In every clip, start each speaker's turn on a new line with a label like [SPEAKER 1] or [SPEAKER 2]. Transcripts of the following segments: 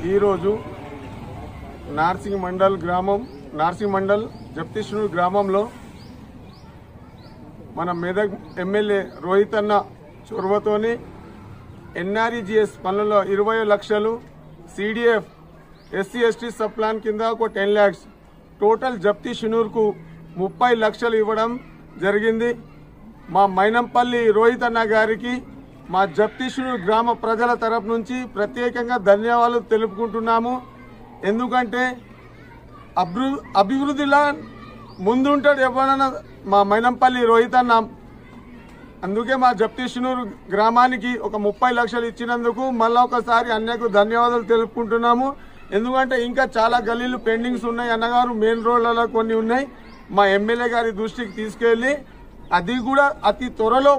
[SPEAKER 1] ఈరోజు నార్సింగ్ మండల్ జప్తిష్నూర్ గ్రామంలో మన మెదక్ ఎమ్మెల్యే రోహిత్ అన్న చొరవతోని ఎన్ఆర్ఈజీఎస్ పనుల్లో 20 లక్షలు, CDF SC ST sub plan కింద ఒక 10 lakhs, టోటల్ జప్తిష్నూర్కు 30 లక్షలు ఇవ్వడం జరిగింది. మా మైనంపల్లి రోహిత్ అన్న గారికి మా జప్తిష్నూర్ గ్రామ ప్రజల తరపు నుంచి ప్రత్యేకంగా ధన్యవాదాలు తెలుపుకుంటున్నాము. ఎందుకంటే అభివృద్ధిలో ముందుంటాడు ఎవరన్నా మా మైనంపల్లి రోహిత్ అన్న. అందుకే మా జప్తిష్నూర్ గ్రామానికి ఒక 30 లక్షలు ఇచ్చినందుకు మళ్ళీ ఒకసారి అన్నకు ధన్యవాదాలు తెలుపుకుంటున్నాము. ఎందుకంటే ఇంకా చాలా గల్లీలు పెండింగ్స్ ఉన్నాయి అన్నగారు. మెయిన్ రోడ్లలో కొన్ని ఉన్నాయి. మా ఎమ్మెల్యే గారి దృష్టికి తీసుకెళ్లి అది కూడా అతి త్వరలో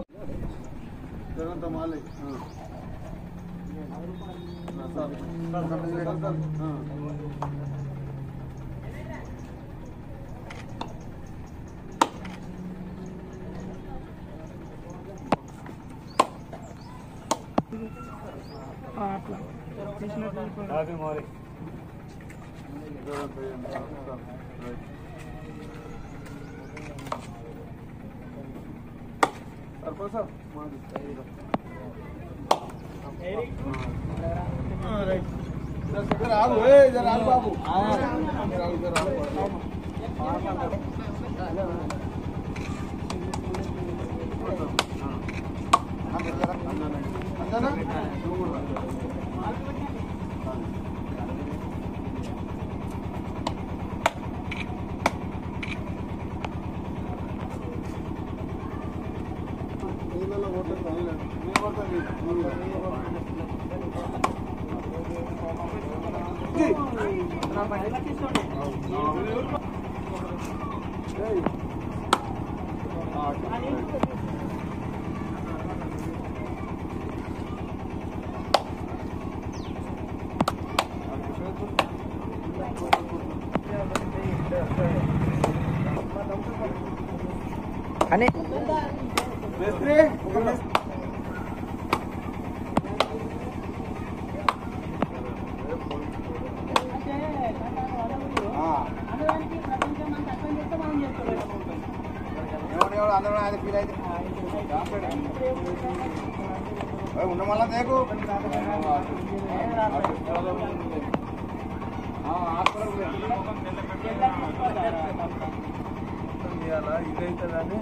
[SPEAKER 1] బాబు
[SPEAKER 2] అని
[SPEAKER 1] ఉన్న మళ్ళా దేకు ఇదైతుందని